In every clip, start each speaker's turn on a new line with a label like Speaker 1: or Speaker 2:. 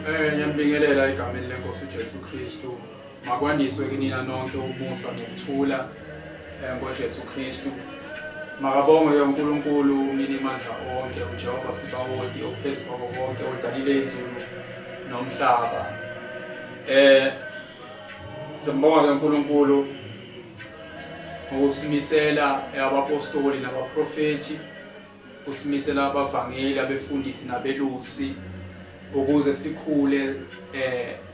Speaker 1: Ngiyambingelela egameni lenkosi uJesu Kristu. Makwandiswe kinina nonke umusa nokuthula ngoJesu Kristu. Makabongwe uNkulunkulu uMninimandla onke, uJehova Sibawothi ophezu kwako konke, odalile izulu nomhlaba. Sembonga uNkulunkulu ngokusimisela abapostoli nabaprofeti, usimisela abavangeli, abefundisi nabelusi ukuze sikhule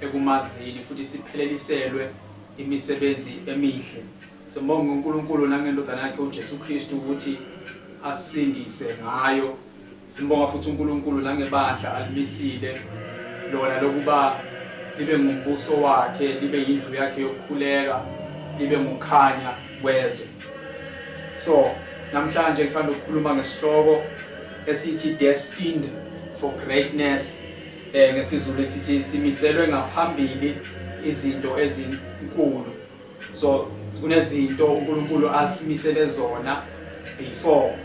Speaker 1: ekumazini futhi sipheleliselwe imisebenzi emihle. Sembonga uNkulunkulu nangendodana yakhe uJesu Kristu ukuthi asindise ngayo. Simbonga futhi uNkulunkulu nangebandla alimisile lona lokuba libe ngumbuso wakhe, libe yindlu yakhe yokukhuleka, libe ngukhanya kwezwe. So namhlanje ngithanda ukukhuluma ngesihloko esithi destined for greatness. Ngesizulu sithi simiselwe ngaphambili izinto ezinkulu. So kunezinto uNkulunkulu asimisele zona before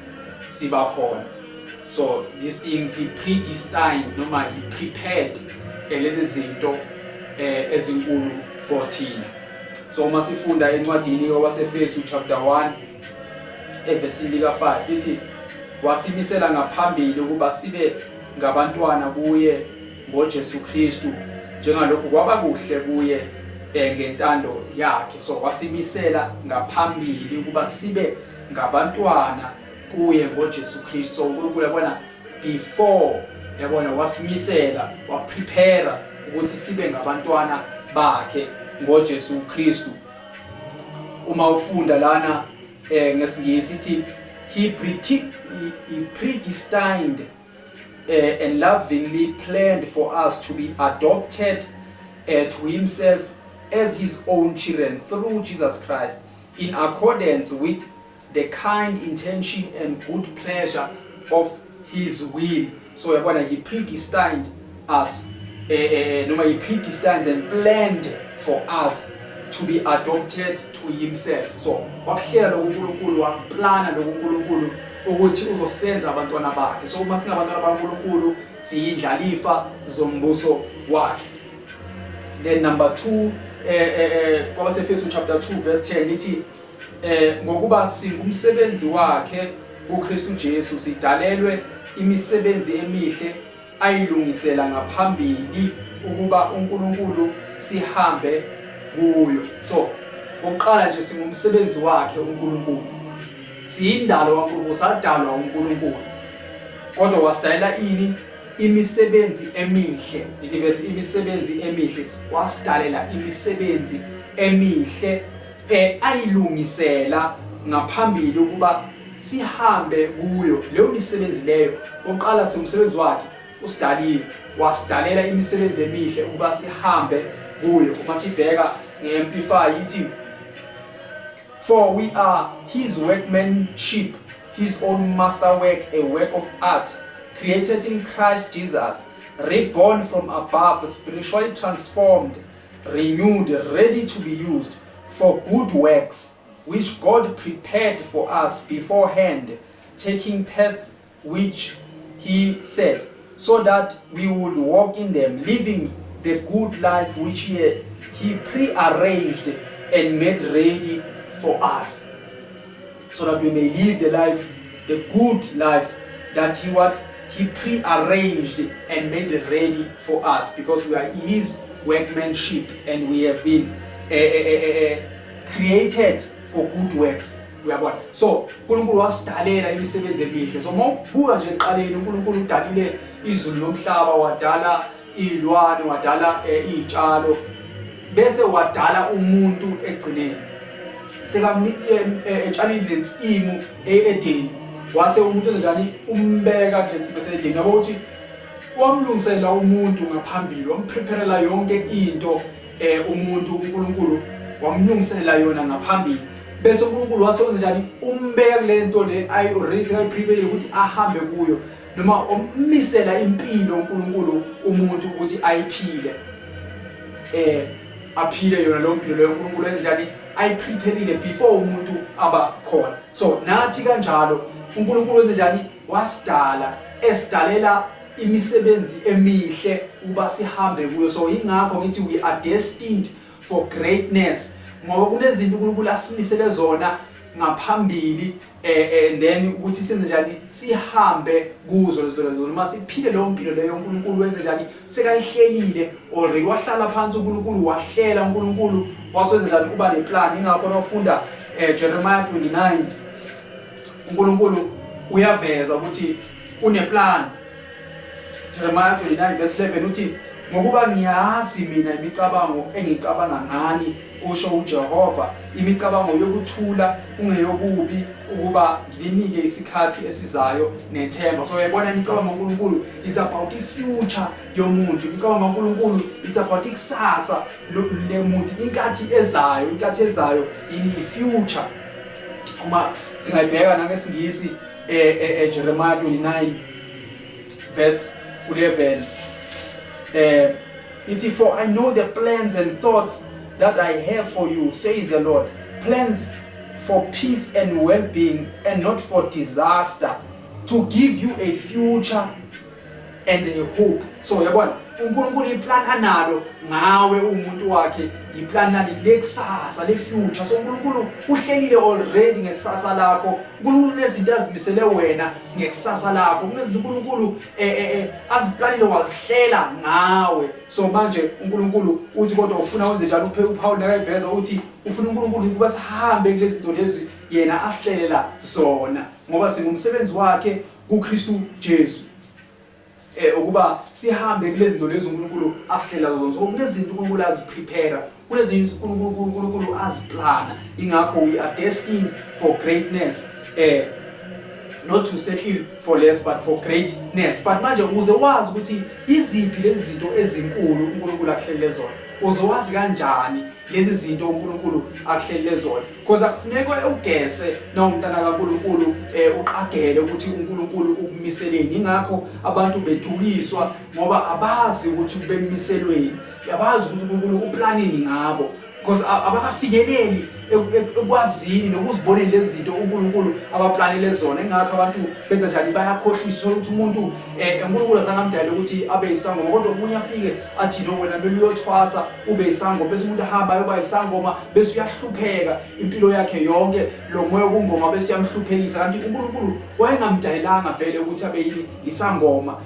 Speaker 1: siba khona. So these things he predestined noma he prepared lezi zinto ezinkulu for thina. So uma sifunda encwadini yabaseFesu chapter 1 evesini lika-5 lithi wasimisela ngaphambili ukuba sibe ngabantwana kuye ngoJesu Kristu njengalokhu kwaba kuhle kuye ngentando yakhe. So wasimisela ngaphambili ukuba sibe ngabantwana kuye ngoJesu Kristu. So uNkulunkulu yabona before, yabona wasimisela, waprepare ukuthi sibe ngabantwana bakhe ngoJesu Kristu. Uma ufunda lana ngesingisi sithi he predestined and lovingly planned for us to be adopted to himself as his own children through Jesus Christ in accordance with the kind intention and good pleasure of his will. So yabona he predestined us, he predestined and planned for us to be adopted to himself. So wakuhlela lokuNkulunkulu, waplana lokuNkulunkulu ukuthi uzosenza abantwana bakhe. So uma singabantwana bakaNkulunkulu siyindlalifa zombuso wakhe. Then number 2 kwabaseFesu chapter 2 verse 10 lithi ngokuba singumsebenzi wakhe kuKristu Jesu sidalelwe imisebenzi emihle ayilungisela ngaphambili ukuba uNkulunkulu sihambe kuyo. So oqala nje singumsebenzi wakhe uNkulunkulu, siyindalo kaNkulunkulu, sadalwa uNkulunkulu, kodwa wasidalela ini? Imisebenzi emihle. Ilivesi imisebenzi emihle, wasidalela imisebenzi emihle ayilungisela ngaphambili ukuba sihambe kuyo. Leyo misebenzi leyo oqala singumsebenzi wakhe, usidalile, wasidalela imisebenzi emihle ukuba sihambe kuyo. Uma sibheka ngeAmplify ithi for we are his workmanship, his own masterwork, a work of art, created in Christ Jesus, reborn from above, spiritually transformed, renewed, ready to be used for good works, which God prepared for us beforehand, taking paths which he set, so that we would walk in them, living the good life which he prearranged and made ready for us, so that we may live the life, the good life that he prearranged and made ready for us, because we are his workmanship and we have been created for good works. So uNkulunkulu wasidalela imisebenzi emihle. So mawubuka nje eqaleni uNkulunkulu udalile izulu nomhlaba, wadala izilwane, wadala izitshalo, bese wadala umuntu egcineni. Sekamtshalile insimu eEdeni, wase umuntu njani umbeka kule nsimu eEdeni. Yabo ukuthi wamlungisela umuntu ngaphambili, wampreparela yonke into umuntu uNkulunkulu wamlungisela yona ngaphambili. Bese uNkulunkulu wasenza njani? Umbeka lento le already prepare ukuthi ahambe kuyo, noma ummisela impilo uNkulunkulu umuntu ukuthi ayiphile, aphile yona lo mpilo leyo uNkulunkulu wenza njani? Ayiprepareile before umuntu aba khona. So nathi kanjalo uNkulunkulu wenza njani? Wasidala, esidalela imisebenzi emihle uba sihambe kuyo. So ingakho ngithi we are destined for greatness, ngoba kunezinto uNkulunkulu asimisele zona ngaphambili, and then ukuthi senze njani sihambe kuzo lezo noma siphile leyo mpilo leyo uNkulunkulu wenze njani sekayihlelile already. Wahlala phansi uNkulunkulu, wahlela uNkulunkulu, wasenza njani kuba le plan. Ingakho nofunda Jeremiah 29 uNkulunkulu uyaveza ukuthi une plan. Jeremiah 29 verse 11 uthi ngokuba ngiyazi mina imicabango engicabanga ngani, usho uJehova, imicabango yokuthula kungeyobubi, ukuba ngilinike isikhathi esizayo nethemba. So uyabona imicabango kaNkulunkulu it's about the future yomuntu. Imicabango kaNkulunkulu it's about ikusasa lemuntu, inkathi ezayo ini future. Uma singayibheka nangesingisi Jeremiah 29 verse 11, it's for I know the plans and thoughts that I have for you, says the Lord, plans for peace and well-being and not for disaster, to give you a future and a hope. So yabona uNkulunkulu iplan analo ngawe umuntu wakhe, iplan nani lekusasa le future. So uNkulunkulu uhlelile already ngekusasa lakho. uNkulunkulu nezinto azimisele wena ngekusasa lakho, kunezinto uNkulunkulu aziplanile wazihlela ngawe. So manje uNkulunkulu uthi kodwa ufuna wenze njalo, uPaul nakayiveza uthi ufuna uNkulunkulu ukuba sihambe kulezi zinto lezi yena asihlelela zona, ngoba singumsebenzi wakhe kuKristu Jesu, ukuba sihambe kulezi zinto lezi uNkulunkulu asihlela zona. So kunezinto uNkulunkulu aziprepare, kunezinto uNkulunkulu aziplana. Ingakho we are destined for greatness, not to settle for less but for greatness. But manje uze wazi ukuthi iziphi lezi zinto ezinkulu uNkulunkulu akuhlelele zona, uzowazi kanjani lezi zinto uNkulunkulu akuhlelele zona, because akufuneka ugese na umntana kaNkulunkulu uqagele ukuthi uNkulunkulu ukumiseleni. Ingakho abantu bedukiswa ngoba abazi ukuthi bemiselweni, abazi ukuthi uNkulunkulu uplanini ngabo, because abakafikeleli ekwazini nokuzibonela lezi zinto uNkulunkulu abaplanele zona. Engakho abantu benza njani bayakhohlisa ukuthi umuntu uNkulunkulu asangamdala ukuthi abe isangoma, kodwa umunye afike athi no wena kumele uyothwasa ube isangoma, bese umuntu ahamba ayoba isangoma bese uyahlupheka impilo yakhe yonke, lo moya wobungoma bese uyamhluphekisa. Kanti uNkulunkulu wayengamdalanga vele ukuthi abe yini isangoma.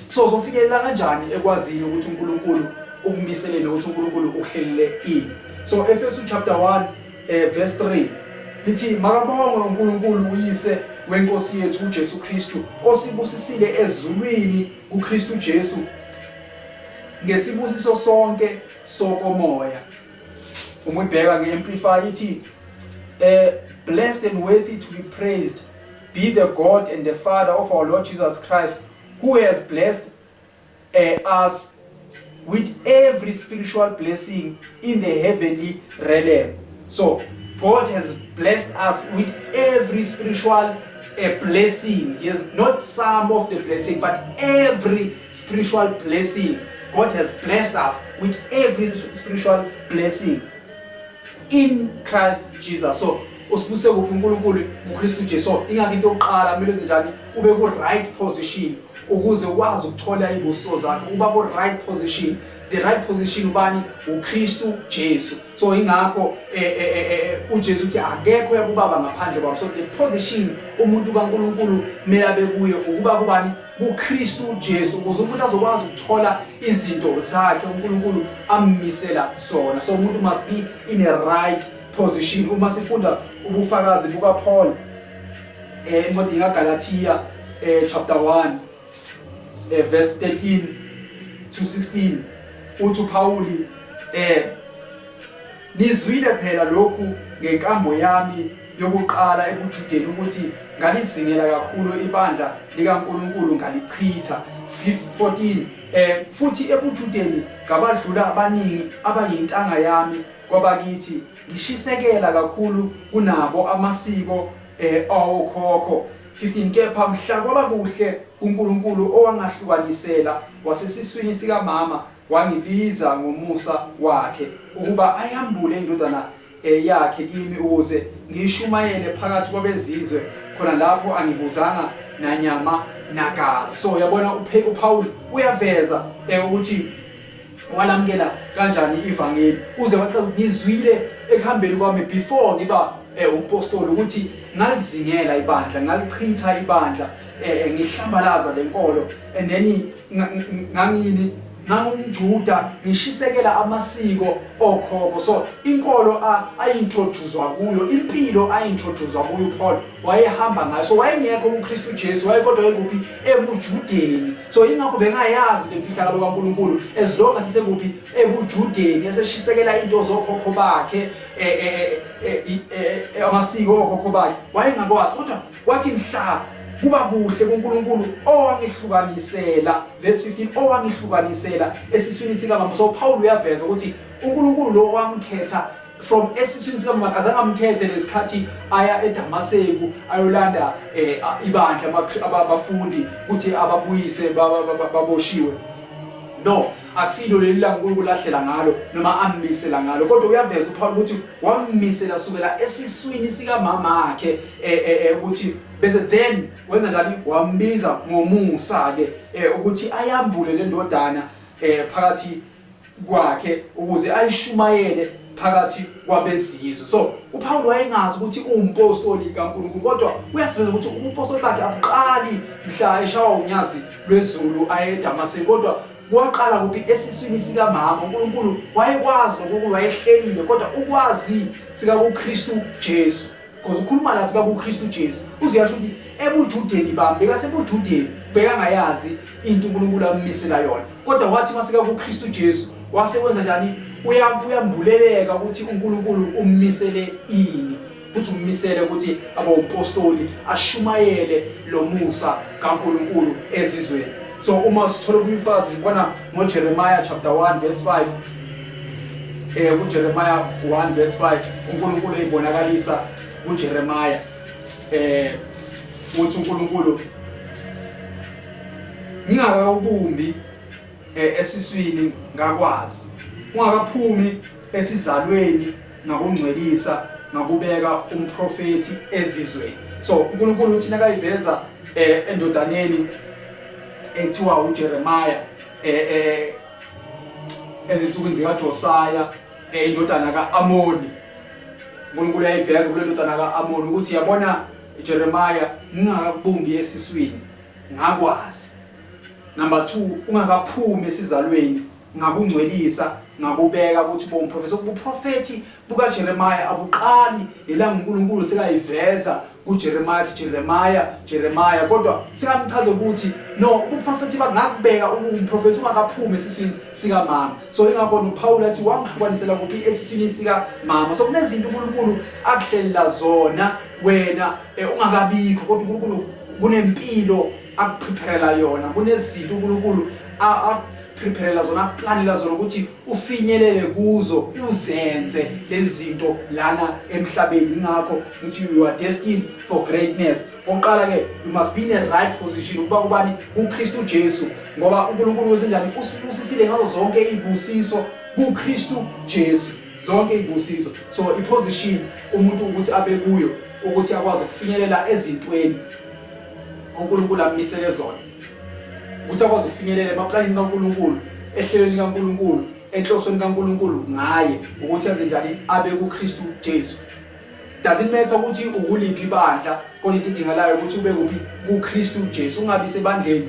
Speaker 1: So zofikelela kanjani ekwazini ukuthi uNkulunkulu ukumiseleni, ukuthi uNkulunkulu uhlelele ini? So Efesu chapter 1 verse 3 lithi makabongwe uNkulunkulu uyise wenkosi yethu uJesu Kristu, osibusisile ezulwini kuKristu Jesu ngesibusiso sonke sokomoya. Uma ubheka ngeAmplify ithi blessed and worthy to be praised be the God and the Father of our Lord Jesus Christ, who has blessed us with every spiritual blessing in the heavenly realm. So God has blessed us with every spiritual blessing. Yes, not some of the blessing, but every spiritual blessing. God has blessed us with every spiritual blessing in Christ Jesus. So usibuse kuphi uNkulunkulu kuKristu Jesu. So ingakho into yokuqala kumele wenze njani, ube ku right position ukuze ukwazi ukuthola ibuso zakho, uba ku right position. The right position ubani? uKristu Jesu. So ingakho uJesu uthi akekho yakubaba ngaphandle kwami. So the position umuntu kaNkulunkulu kumele abe kuyo ukuba kubani? kuKristu Jesu, ukuze umuntu azokwazi ukuthola izinto zakhe uNkulunkulu ammisela zona. So umuntu must be in a right position. Uma sifunda ubufakazi buka Paul encwadini kaGalatia chapter 1 verse 13 to 16, uthi uPauli nizwile phela lokhu ngenkambo yami yokuqala ebuJudeni ukuthi ngalizingela kakhulu ibandla likaNkulunkulu ngalichitha. 14 futhi ebuJudeni ngabadlula abaningi abayintanga yami kwabakithi, ngishisekela kakhulu kunabo amasiko awokhokho. 15 kepha mhla kwaba kuhle uNkulunkulu owangahlukanisela wasesiswini sika mama wangibiza ngomusa wakhe ukuba ayambule indodana yakhe kimi ukuze ngishumayele phakathi kwabezizwe. Khona lapho angibuzanga nanyama nagazi. So yabona uPaul uyaveza ukuthi walamkela kanjani ivangeli uze wathi ngizwile ekuhambeni kwami before ngiba umpostoli ukuthi ngalizingela ibandla ngalichitha ibandla ngihlambalaza lenkolo and then ngangumjuda ngishisekela amasiko okhokho. So inkolo ayintroducewa kuyo, impilo ayintroducewa kuyo Paul wayehamba ngayo. So wayengekho kuKristu Jesu, wayekodwa ekuphi ebujudeni. So ingakho bengayazi lemfihlakalo kaNkulunkulu as long as isekuphi ebujudeni eseshisekela into zokhokho bakhe amasiko okhokho bakhe wayengakwazi. Kodwa kwathi mhla kuba kuhle kuNkulunkulu owangihlukanisela, verse 15, owangihlukanisela esiswini sikamama. So Paul uyaveza ukuthi uNkulunkulu lo wamkhetha from esiswini sikamama, azange amkhethe lesikhathi aya eDamaseko ayolanda ibandla abafundi ukuthi ababuyise baboshiwe. No, akusilo leli la uNkulunkulu lahlela ngalo noma ammisela ngalo, kodwa uyaveza uPaul ukuthi wammisela sukela esiswini sikamama akhe ukuthi bese then wenza njani, wambiza ngomusa ke ukuthi ayambule le ndodana phakathi kwakhe ukuze ayishumayele phakathi kwabezizwe. So uPaul wayengazi ukuthi umpostoli kaNkulunkulu, kodwa uyasiveza ukuthi umpostoli bakhe abuqali mhla eshawa unyazi lwezulu aye eDamaseko, kodwa waqala kuphi esiswini sikamama. uNkulunkulu wayekwazi nokuthi wayehlelile, kodwa ukwazi sika kuKristu Jesu, because ukhuluma la sika kuKristu Jesu uziyasho ukuthi ebujudeni bami bekasebujudeni bekangayazi into uNkulunkulu ammisela yona, kodwa wathi masika kuKristu Jesu wasewenza njani, uyambuleleka ukuthi uNkulunkulu ummisele ini, ukuthi ummisele ukuthi abawumpostoli ashumayele lo musa kaNkulunkulu ezizweni. So uma sithola kumfazi sibona ngoJeremiah chapter 1 verse 5, kuJeremiah 1 verse 5 uNkulunkulu eyibonakalisa kuJeremiah uthi uNkulunkulu ngingakawubumbi esiswini ngakwazi, ungakaphumi esizalweni ngakungcwelisa ngakubeka umprofeti ezizweni. So uNkulunkulu uthina kayiveza endodaneni ethiwa uJeremiah ezinsukwini zikaJosiah indodana kaAmoni. uNkulunkulu uyayiveza kule ndodana kaAmoni ukuthi yabona Jeremiah ngingakubumbi esiswini ngakwazi. Number 2, ungakaphumi esizalweni ngakungcwelisa ngakubeka ukuthi bomprofeti. Ubuprofeti bukaJeremiah abuqali ilanga uNkulunkulu sekayiveza kuJeremiah Jeremiah, kodwa sikamchaza ukuthi no, ubuprofeti bangakubeka umprofeti ungakaphumi esiswini sikamama. So ingakho uPaul athi wangihlukanisela kuphi esiswini sikamama. So kunezinto uNkulunkulu akuhlelela zona wena ungakabikho, kodwa uNkulunkulu kunempilo akuprepare yona, kunezinto uNkulunkulu akuprepare zona, akuplanela zona ukuthi ufinyelele kuzo, uzenze lezi zinto lana emhlabeni. Ingakho ukuthi you are destined for greatness. Oqala ke you must be in a right position ukuba ubani kuKristu Jesu, ngoba uNkulunkulu wesenjani usisile ngazo zonke izibusiso kuKristu Jesu, zonke izibusiso. So iposition umuntu ukuthi abe kuyo ukuthi akwazi ukufinyelela ezintweni uNkulunkulu ammisele zona, ukuthi akwazi ukufinyelela emaplanini kaNkulunkulu, ehlelweni kaNkulunkulu, enhlosweni kaNkulunkulu ngaye, ukuthi enze njani, abe kuKristu Jesu. Doesn't matter ukuthi ukuliphi ibandla, kodwa into edingalayo ukuthi ube kuphi kuKristu Jesu. Ungabi sebandleni,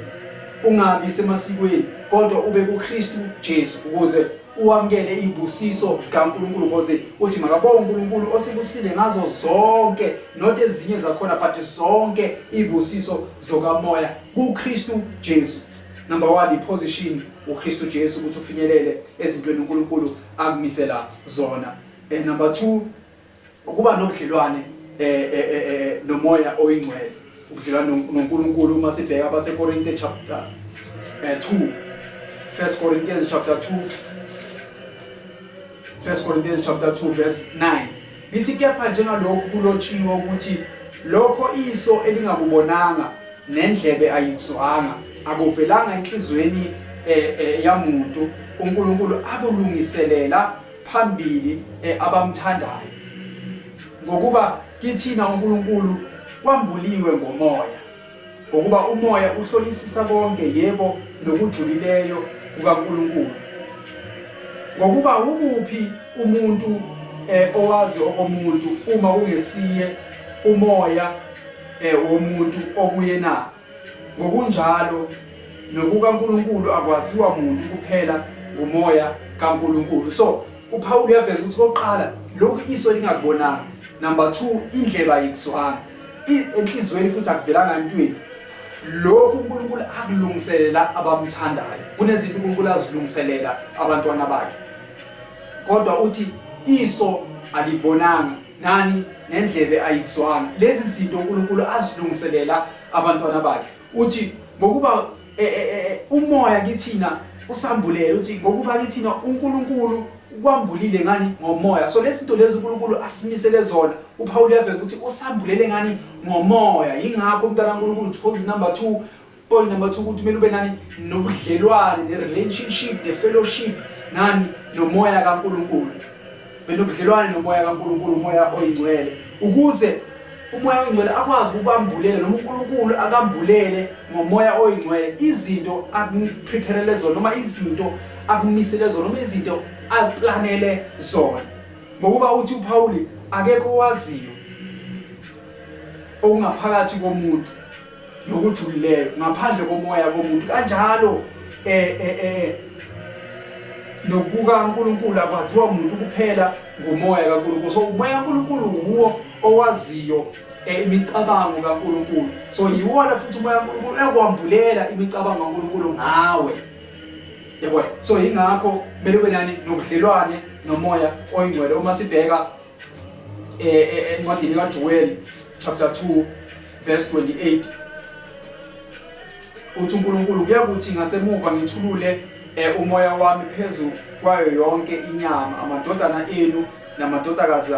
Speaker 1: ungabi semasikweni, kodwa ube kuKristu Jesu ukuze uwamkele izibusiso zikaNkulunkulu, ukuze uthi makabonge uNkulunkulu osibusile ngazo zonke, not ezinye zakhona but zonke izibusiso zokamoya kuKristu Jesu. Number 1, iposition uKristu Jesu ukuthi ufinyelele ezintweni uNkulunkulu akumisela zona. Number 2, ukuba nobudlelwane nomoya oyingcwele, ubudlelwane noNkulunkulu. Uma sibheka abaseKorinte chapter 2, 1 Corinthians chapter 2, 1 Corinthians chapter 2 verse 9, lithi kepha njengalokhu kulotshiwe ukuthi lokho iso elingakubonanga nendlebe ayikuzwanga akuvelanga enhlizweni yamuntu uNkulunkulu akulungiselela phambili abamthandayo. Ngokuba kithina uNkulunkulu kwambuliwe ngomoya, ngokuba umoya uhlolisisa konke yebo nokujulileyo kukaNkulunkulu. Ngokuba ukuphi umuntu owazi okomuntu uma kungesiye umoya womuntu okuyena. Ngokunjalo nokukaNkulunkulu akwaziwa umuntu kuphela ngumoya kaNkulunkulu. So uPaul uyaveza ukuthi koqala lokhu iso lingakubonanga. Number 2, indlebe ayikuzwanga. Enhlizweni futhi akuvelanga entweni. Lokhu uNkulunkulu akulungiselela abamthandayo. Kunezinto uNkulunkulu azilungiselela abantwana bakhe. Kodwa uthi iso alibonanga nani nendlebe ayikuzwanga. Lezi zinto uNkulunkulu azilungiselela abantwana bakhe. Uthi ngokuba umoya kithina usambulele, uthi ngokuba kithina uNkulunkulu ukwambulile ngani ngomoya. So lezi zinto lezi uNkulunkulu asimisele zona. uPaul uyaveza ukuthi usambulele ngani ngomoya. Ingakho umntana kaNkulunkulu point number 2 ukuthi kumele ube nani nobudlelwane, ne-relationship, ne-fellowship nani nomoya kaNkulunkulu. Benobudlelwane nomoya kaNkulunkulu, umoya oyingcwele, ukuze umoya oyingcwele akwazi ukubambulela noma uNkulunkulu akambulele ngomoya oyingcwele izinto akuprepare zona, noma izinto akumisele zona, noma izinto aplanele zona. Ngokuba uthi uPaul akekho owaziyo okungaphakathi komuntu nokujulileyo ngaphandle komoya komuntu. Kanjalo nokukaNkulunkulu akwaziwa umuntu kuphela ngumoya kaNkulunkulu. So umoya kaNkulunkulu uwo owaziyo imicabango kaNkulunkulu. So yiwona futhi umoya kaNkulunkulu ekwambulela imicabango kaNkulunkulu ngawe. Yebo. So ingakho kumele ube nani nobudlelwane nomoya oyingcwele. Uma sibheka encwadini kaJoel chapter 2 verse 28, uthi uNkulunkulu kuyakuthi ngasemuva ngithulule umoya wami phezu kwayo yonke inyama. Amadodana enu namadodakazi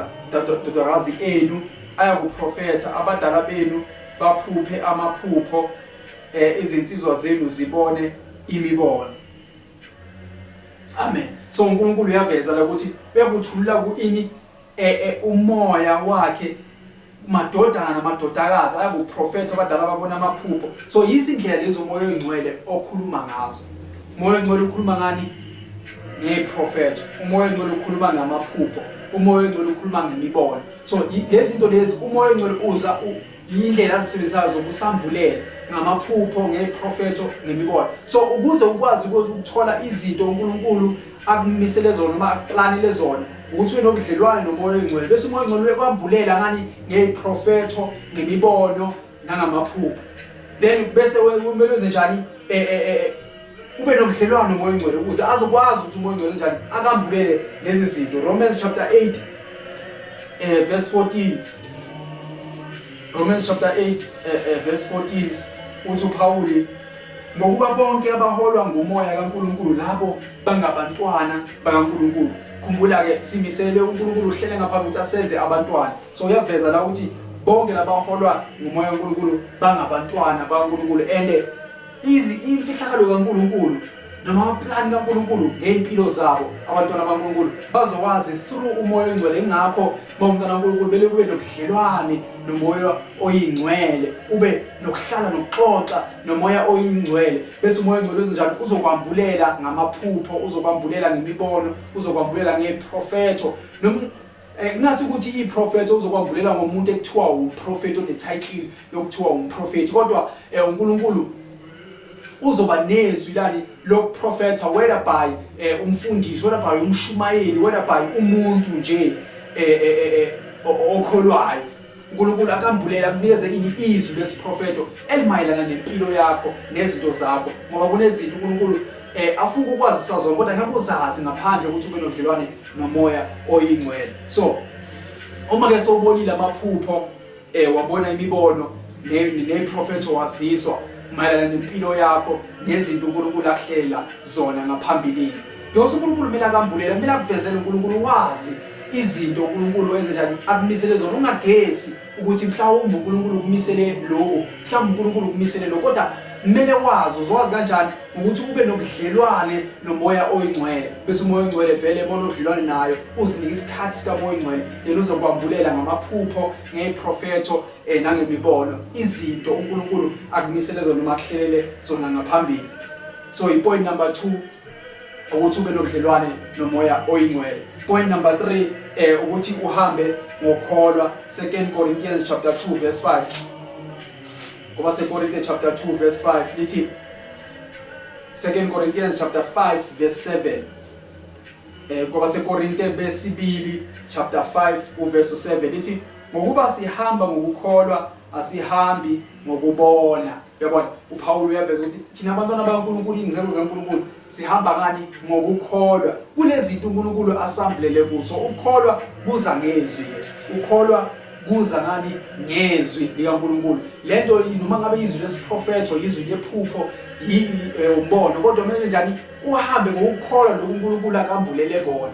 Speaker 1: enu ayakuprofetha, abadala benu baphuphe amaphupho, izinsizwa zenu zibone imibono. Amen. So uNkulunkulu uyaveza la ukuthi uyakuthulula kuini umoya wakhe, madodana namadodakazi ayakuprofetha, abadala babona amaphupho. So izindlela lezo umoya oyingcwele okhuluma ngazo. Umoya oyingcwele ukhuluma ngani? Ngeprofetho. Umoya oyingcwele ukhuluma ngamaphupho. Umoya oyingcwele ukhuluma ngemibono. So lezi zinto lezi umoya oyingcwele uza indlela azisebenzayo zokusambulela ngamaphupho, ngeprofetho, ngemibono. So ukuze ukwazi ukuthola izinto uNkulunkulu akumisele zona noma akuplanele zona, ukuthi wenobudlelwane nomoya oyingcwele, bese umoya oyingcwele uyakwambulela ngani ngeprofetho, ngemibono nangamaphupho. Then bese kumele wenze njani? Ube nobudlelwane nomoya oyingcwele ukuze azokwazi ukuthi umoya oyingcwele njani akambulele lezi zinto. Romans chapter 8 verse 14. Romans chapter 8 verse 14 uthi uPaul, ngokuba bonke abaholwa ngumoya kaNkulunkulu labo bangabantwana bakaNkulunkulu. Khumbula ke simisele uNkulunkulu uhlele ngaphambi ukuthi asenze abantwana. So uyaveza la ukuthi bonke labaholwa ngumoya kaNkulunkulu bangabantwana bakaNkulunkulu, and imfihlakalo kaNkulunkulu noma amaplan kaNkulunkulu ngempilo zabo abantwana bakaNkulunkulu bazokwazi through umoya oyingcwele. Ingakho bomntwana kaNkulunkulu bele ube nobudlelwane nomoya oyingcwele, ube nokuhlala nokuxoxa nomoya oyingcwele, bese umoya oyingcwele uzenjani? Uzokwambulela ngamaphupho, uzokwambulela ngemibono, uzokwambulela ngeprofetho. Noma ngasi ukuthi iprofetho uzokwambulela ngomuntu ekuthiwa umprofeti, onetitle yokuthiwa umprofeti, kodwa uNkulunkulu uzoba nezwi lani lokuprofetha, whereby umfundisi, whereby umshumayeli, whereby umuntu nje okholwayo. uNkulunkulu akambulela akunikeze izwi lesiprofetho elimayelana nempilo yakho nezinto zakho, ngoba kunezinto uNkulunkulu afuna ukwazisa zona kodwa ngeke uzazi ngaphandle ukuthi ube nodlelwane nomoya oyingcwele. So uma ke sowubonile amaphupho, wabona imibono neprofetho waziswa mayelana nempilo yakho nezinto uNkulunkulu akuhlela zona ngaphambilini, because uNkulunkulu kumele akambulela, kumele akuvezele uNkulunkulu wazi izinto uNkulunkulu enze njani akumisele zona. Ungagesi ukuthi mhlawumbe uNkulunkulu ukumisele lokho, mhlawumbe uNkulunkulu ukumisele lokho, kodwa kumele wazi, uzwazi kanjani ukuthi ube nobudlelwane nomoya oyingcwele, bese umoya oyingcwele vele ebona ubudlelwane nayo uzinike isikhathi sikamoya oyingcwele, yena uzokwambulela ngamaphupho, ngeprofetho, nangemibono izinto uNkulunkulu akumisele zona noma akuhlelele zona ngaphambili. So ipoint number 2 ukuthi ube nobudlelwane nomoya oyingcwele. Point number 3 ukuthi uhambe ngokholwa. 2 Corinthians chapter 2 verse 5. Ngoba 2 Corinthians chapter 2 verse 5 lithi 2 Corinthians chapter 5 verse 7. Ngoba 2 Corinthians besibili chapter 5 uverse 7 lithi ngokuba sihamba ngokukholwa asihambi ngokubona. Yabona uPaul uyaveza ukuthi thina abantwana bakaNkulunkulu ingcebo zikaNkulunkulu sihamba ngani ngokukholwa. Kunezinto uNkulunkulu asambulele kuzo. Ukholwa kuza ngezwi. Ukholwa kuza ngani ngezwi likaNkulunkulu. Lento noma ngabe izwi lesiprofeto izwi lephupho umbono kodwa manje njani uhambe ngokukholwa lokhu uNkulunkulu akambulele kona.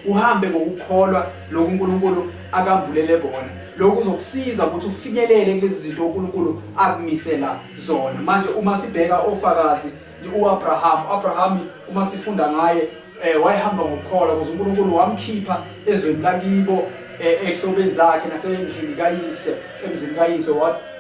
Speaker 1: Uhambe ngokukholwa lokhu uNkulunkulu akambulele kona. Lokhu kuzokusiza ukuthi ufinyelele kulezi zinto uNkulunkulu akumisela zona. Manje uma sibheka ofakazi nje uAbraham uma sifunda ngaye wayehamba ngokukholwa ukuze uNkulunkulu wamkhipha ezweni lakibo ehlobeni zakhe nasendlini kayise emzini kayise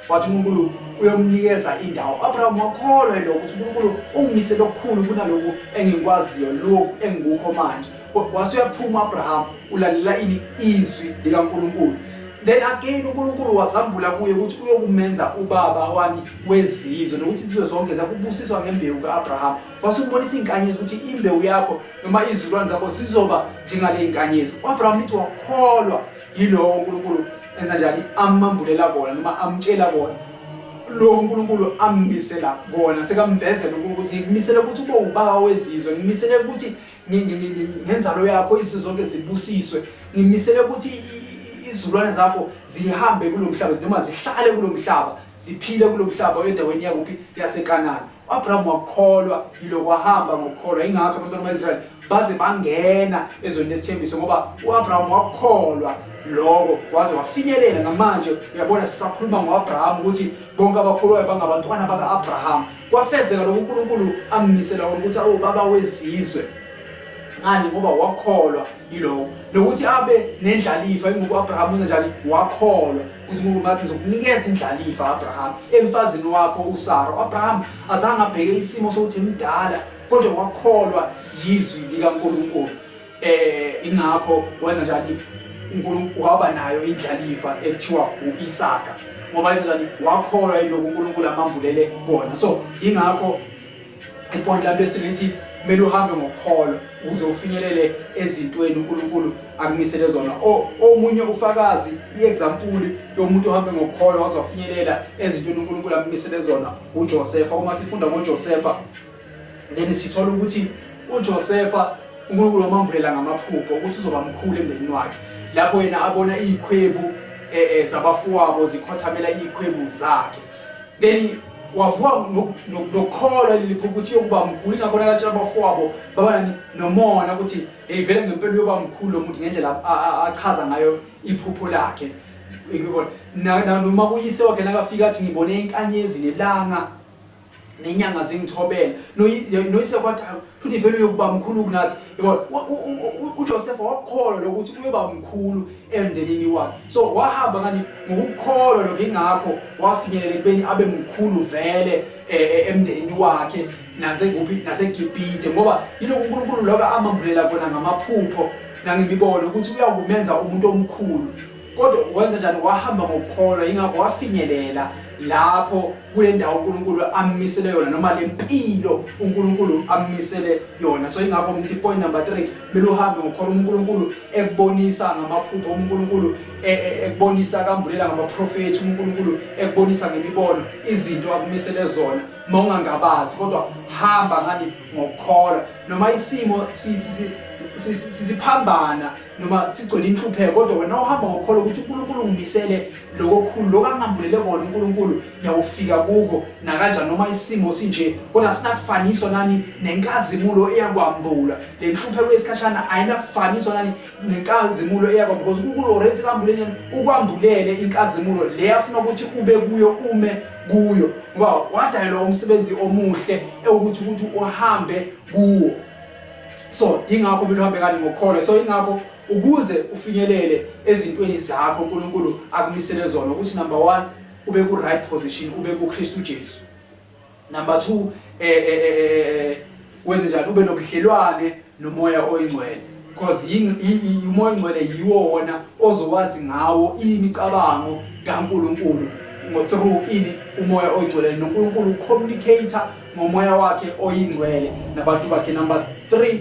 Speaker 1: wathi uNkulunkulu uyomnikeza indawo. Abraham wakholwa lokho ukuthi uNkulunkulu ungimisela okukhulu kunalokho engikwaziyo lokho engikukho manje. Wasuyaphuma Abraham ulalela izwi likaNkulunkulu. Then again uNkulunkulu wazambula kuye ukuthi uyokumenza ubaba wani wezizwe nokuthi izizwe zonke zakubusiswa ngembewu kaAbraham. Wasubonisa inkanyezi ukuthi imbewu yakho noma izilwane zakho sizoba njengale inkanyezi. uAbraham lithi wakholwa yilowo uNkulunkulu enza njani amambulela kona noma amtshela kona lo uNkulunkulu ammisela kona sekamvezela ukuthi ngikumisele ukuthi ube ubaba wezizwe, ngimisele ukuthi ngenzalo yakho izizwe zonke zibusiswe, ngimisele ukuthi izilwane zakho zihambe kulomhlaba noma zihlale kulomhlaba ziphile kulomhlaba endaweni yakuphi yaseKanani. uAbraham wakholwa yiloko wahamba ngokukholwa. Ingakho abantwana bakaIsrayeli baze bangena ezweni lesithembiso ngoba uAbraham wakholwa lokho waze wafinyelela. Namanje uyabona sisakhuluma ngoAbraham ukuthi bonke abakholwayo bangabantwana bakaAbraham. Kwafezeka lokho uNkulunkulu ammisela ukuthi awubaba wezizwe. Ngani ngoba wakholwa yiloko nokuthi abe nendlalifa ngokuAbraham njani wakholwa ukuthi uNkulunkulu ngathi ngizokunikeza indlalifa Abraham emfazini wakho uSara. uAbraham azange abheke isimo sokuthi mdala kodwa wakholwa yizwi likaNkulunkulu. Ingakho wenza njani uNkulunkulu waba nayo indlalifa ethiwa uIsaka ngoba njani wakholwa yiloko uNkulunkulu amambulele kona. So ingakho ipoint lami lesilithi kumele uhambe ngokukholwa ukuze ufinyelele ezintweni uNkulunkulu akumisele zona. Omunye ufakazi iexample yomuntu ohambe ngokukholwa wazofinyelela ezintweni uNkulunkulu akumisele zona uJosepha. Uma sifunda ngoJosepha then sithola ukuthi uJosepha uNkulunkulu wamambulela ngamaphupho ukuthi uzoba mkhulu emndenini wakhe. Lapho yena abona izikhwebu zabafowabo zikhothamela izikhwebu zakhe. Then wavuka nokukholwa leliphupho ukuthi yokuba mkhulu. Ingakho nakatshela abafowabo babana nomona ukuthi vele ngempela uyoba mkhulu lo muntu ngendlela achaza ngayo iphupho lakhe. Ngibona noma kuyise wakhe nakafika athi ngibone inkanyezi nelanga nenyanga zingithobela noyise kwathi futhi vele uyokuba mkhulu kunathi. Yabona uJoseph wakholwa lokuthi uyoba mkhulu emndenini wakhe. So wahamba ngani ngokukholwa lokho. Ingakho wafinyelela ekubeni abe mkhulu vele emndenini wakhe naseGibhithe ngoba yiloko uNkulunkulu lokho amambulela kona ngamaphupho nangemibono ukuthi uyakumenza umuntu omkhulu. Kodwa wenza njani? Wahamba ngokukholwa. Ingakho wafinyelela lapho kule ndawo uNkulunkulu ammisele yona noma lempilo uNkulunkulu ammisele yona. So ingakho ngithi point number 3 kumele uhambe ngokukholwa uNkulunkulu ekubonisa ngamaphupho, uNkulunkulu ekubonisa akambulela ngabaprofethi, uNkulunkulu ekubonisa ngemibono izinto akumisele zona mawungangabazi kodwa hamba ngani ngokukholwa. Noma isimo siziphambana noma sigcwele inhlupheko kodwa wena uhamba ngokukholwa ukuthi uNkulunkulu ungimisele lokukhulu lokangambulele kona uNkulunkulu uyawufika kuko na kanjani noma isimo sinje kodwa sinakufaniswa nani nenkazimulo eyakwambula. Le nhlupheko esikhashana ayinakufaniswa nani nenkazimulo eyakwambula because uNkulunkulu already kambulele ukwambulele inkazimulo le afuna ukuthi ube kuyo ume kuyo ngoba wadayela umsebenzi omuhle ukuthi uhambe kuwo. So ingakho kumele uhambe ngani ngokukholwa. So ingakho ukuze ufinyelele ezintweni zakho uNkulunkulu akumisele zona ukuthi number 1 ube ku right position, ube ku Kristu Jesu. Number 2 wenze njalo ube nobudlelwane nomoya oyingcwele, because umoya oyingcwele yiwo wona ozowazi ngawo imicabango kaNkulunkulu through umoya oyingcwele, noNkulunkulu communicator ngomoya wakhe oyingcwele nabantu bakhe. Number 3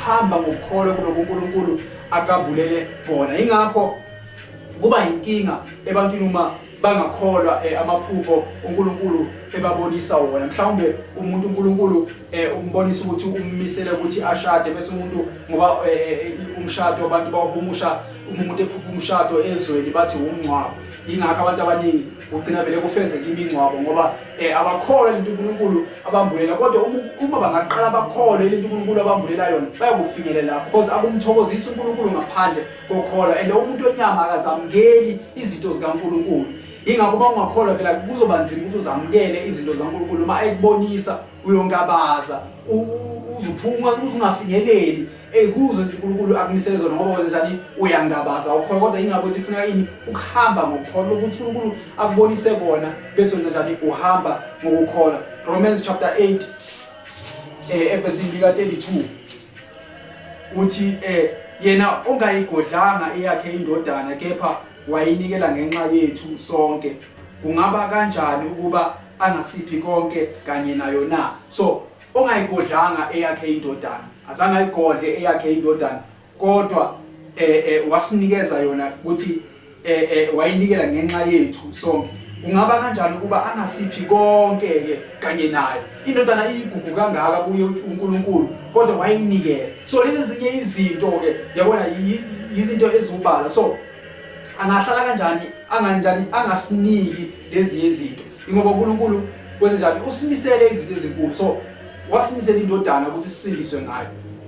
Speaker 1: hamba ngokukholwa kuloko uNkulunkulu akabulele bona. Ingakho kuba inkinga ebantwini uma bangakholwa amaphupho uNkulunkulu ebabonisa wona. Mhlawumbe umuntu uNkulunkulu umbonisa ukuthi ummisele ukuthi ashade, bese umuntu ngoba umshado abantu bahumusha umuntu ephupha umshado ezweni bathi umncwabo. Ingakho abantu abaningi ugcina vele kufezeka imingcwabo ngoba abakholwa into uNkulunkulu abambulela, kodwa uma bangaqala bakholwe into uNkulunkulu abambulela yona bayakufinyelela lapho, because akumthokozisa uNkulunkulu ngaphandle kokholwa, and umuntu wenyama akazamukeli izinto zikaNkulunkulu. Ingakho bangakholwa vela kuzoba nzima ukuthi uzamukele izinto zikaNkulunkulu. Uma ekubonisa uyongabaza uzuphuma usungafinyeleli kuzo izinkulunkulu akumisele zona, ngoba wenza njani uyangabaza ukholwa. Kodwa ingakho ukuthi kufuneka ukuhamba ngokukholwa ukuthi uNkulunkulu akubonise kona, bese wenza njani uhamba ngokukholwa. Romans chapter 8 verse 32 uthi yena ongayigodlanga eyakhe indodana kepha wayinikela ngenxa yethu sonke, kungaba kanjani ukuba angasiphi konke kanye nayo na? So ongayigodlanga eyakhe indodana, azange ayigodle eyakhe indodana, kodwa wasinikeza yona ukuthi wayinikela ngenxa yethu sonke, kungaba kanjani ukuba angasiphi konke ke kanye nayo? Indodana iyigugu kangaka kuye uNkulunkulu, kodwa wayinikela. So lezi zinye izinto ke yabona izinto ezubala. So angahlala kanjani angasiniki lezi izinto? Ingoba uNkulunkulu wenza njani? Usimisele izinto ezinkulu. So wasimisela indodana ukuthi sisindiswe ngayo.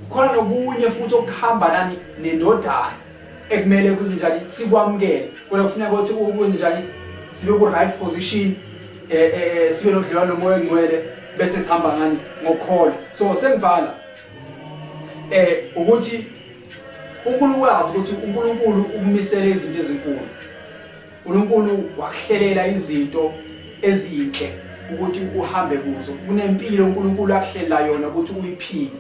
Speaker 1: Khona nokunye futhi okuhamba nani nendodana ekumele ukuthi njani sikwamukele, kodwa kufuneka ukuthi ukwenze njani sibe ku right position, sibe nodlelwano nomoya oyingcwele, bese sihamba ngani ngokholwa. So sengivala ukuthi uNkulunkulu wazi ukuthi uNkulunkulu ukumisela izinto ezinkulu. uNkulunkulu wakuhlelela izinto ezinhle ukuthi uhambe kuzo. Kunempilo uNkulunkulu akuhlelela yona ukuthi uyiphile,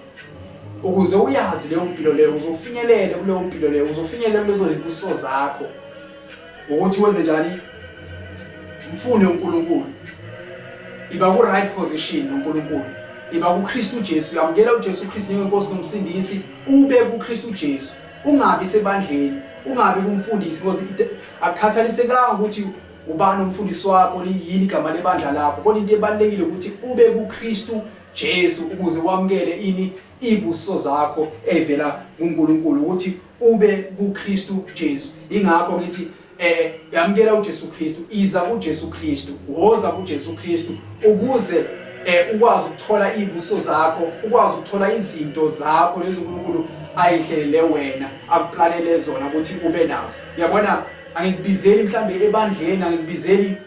Speaker 1: ukuze uyazi leyo mpilo leyo, uzofinyelela kuleyo mpilo leyo, uzofinyelela kulezo zibuso zakho, ukuthi wenze njani mfune uNkulunkulu. Iba ku right position uNkulunkulu, iba ku Kristu Jesu, yamukela uJesu Kristu njengenkosi nomsindisi, ube ku Kristu Jesu. Ungabi sebandleni, ungabi kumfundisi, because akukhathalisekanga ukuthi ubani umfundisi wakho, liyini igama lebandla lakho, kodwa into ebalekile ukuthi ube ku Kristu Jesu ukuze wamukele ibuso zakho evela kuNkulunkulu, ukuthi ube ku Kristu Jesu. Ingakho ngithi yamukela uJesu Kristu, iza kuJesu Kristu, woza kuJesu Kristu ukuze ukwazi ukuthola ibuso zakho, ukwazi ukuthola izinto zakho lezi uNkulunkulu ayihlelele wena, akuplanele zona ukuthi ube nazo. Uyabona, angikubizeli mhlambe ebandleni, angikubizeli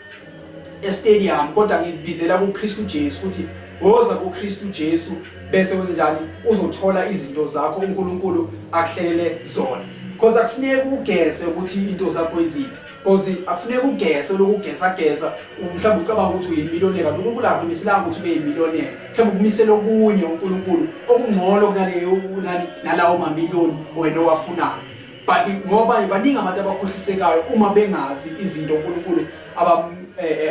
Speaker 1: estadium, kodwa ngikubizela ku Kristu Jesu ukuthi woza ku Kristu Jesu, bese wenze njani uzothola izinto zakho uNkulunkulu akuhlelele zona. Because akufuneka ugese ukuthi into zakho iziphi, because akufuneka ugese lokugesa mhlawumbe ucabanga ukuthi uyimillionaire, kanti uNkulunkulu akumiselanga ukuthi ube yimillionaire. Mhlawumbe ukumisela okunye uNkulunkulu okungcono kunaleyo nalawo mamiliyoni wena owafunayo. But ngoba baningi abantu abakhohlisekayo uma bengazi izinto uNkulunkulu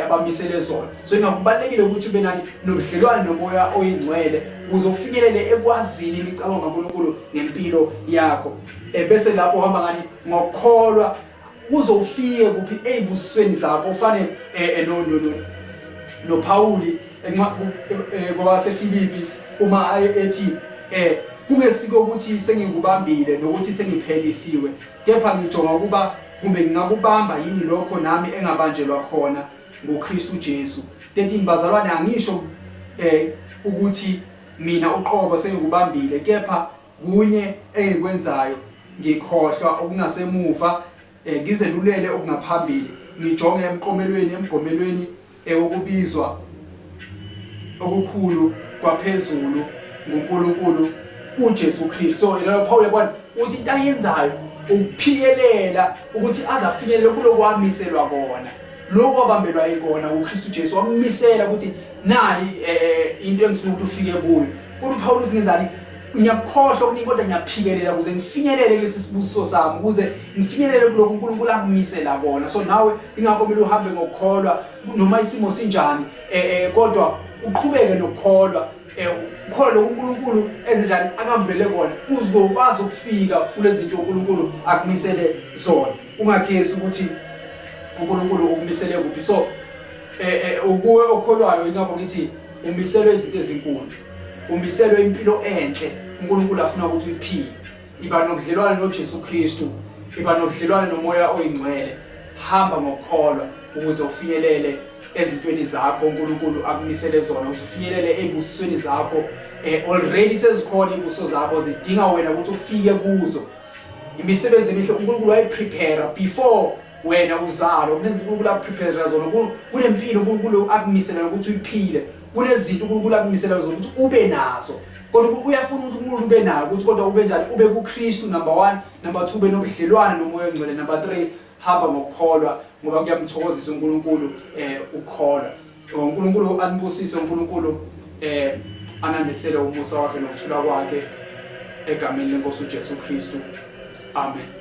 Speaker 1: abamisele zona. So ingakubalekile ukuthi ube nani nobudlelwane nomoya oyingcwele, uzofinyelele ekwazini imicabango kaNkulunkulu ngempilo yakho. Bese lapho uhamba ngani ngokholwa, uzofike kuphi ezibusweni zakho. Ufane no Pauli ngoba seFilipi uma ethi kungesiko ukuthi sengikubambile nokuthi sengiphelisiwe, kepha ngijonga ukuba kumbe ngingakubamba yini lokho nami engabanjelwa khona ngoKristu Jesu. 13 Bazalwane, angisho ukuthi mina uqobo sengikubambile, kepha kunye engikwenzayo ngikhohlwa okungasemuva, ngizelulele okungaphambili, ngijonge emgomelweni okubizwa okukhulu kwaphezulu nguNkulunkulu uJesu Kristu. So lo Paul yabona uthi into ayenzayo ukuphikelela ukuthi azafinyelele kuloko wamiselwa kona, lokho wabambelwa ikona uKristu Jesu wammisela ukuthi nayi into engifuna ukuthi ufike kuyo. Kodwa uPaulus ngenzani, ngiyakhohlwa okuningi kodwa ngiyaphikelela ukuze ngifinyelele kulesi sibusiso sami, ukuze ngifinyelele kuloko uNkulunkulu akumisela kona. So nawe ingakho kumele uhambe ngokukholwa noma isimo sinjani, kodwa uqhubeke nokukholwa, ukholwa lokho uNkulunkulu enze njani akambulele kona, uzokwazi ukufika kulezi zinto uNkulunkulu akumisele zona. Ungagesi ukuthi uNkulunkulu ukumisele kuphi. So ukuwe okholwayo ingakho ngithi umiselwe izinto ezinkulu, umiselwe impilo enhle uNkulunkulu afuna ukuthi uyiphile. Iba nokudlelwana noJesu Kristu, iba nokudlelwana nomoya oyingcwele. Hamba ngokukholwa ukuze ufinyelele ezintweni zakho uNkulunkulu akumisele zona, ufinyelele ebusisweni zakho. Already sezikhona ibuso zakho, zidinga wena ukuthi ufike kuzo. Imisebenzi emihle uNkulunkulu wayiprepare before wena uzalo. Kunezinto uNkulunkulu akuprepare zona, kunempilo uNkulunkulu akumisela ukuthi uyiphile, kunezinto uNkulunkulu akumisela zona ukuthi ube nazo. Kodwa uyafuna ukuthi uNkulunkulu ube nayo, ukuthi kodwa ube njani, ube kuKristu number 1, number 2 ube nobudlelwane nomoya ongcwele, number 3 hamba ngokukholwa ngoba kuyamthokozisa uNkulunkulu ukukholwa. uNkulunkulu anibusise, uNkulunkulu anandisele umusa wakhe nokuthula kwakhe egameni leNkosi uJesu Kristu. Amen.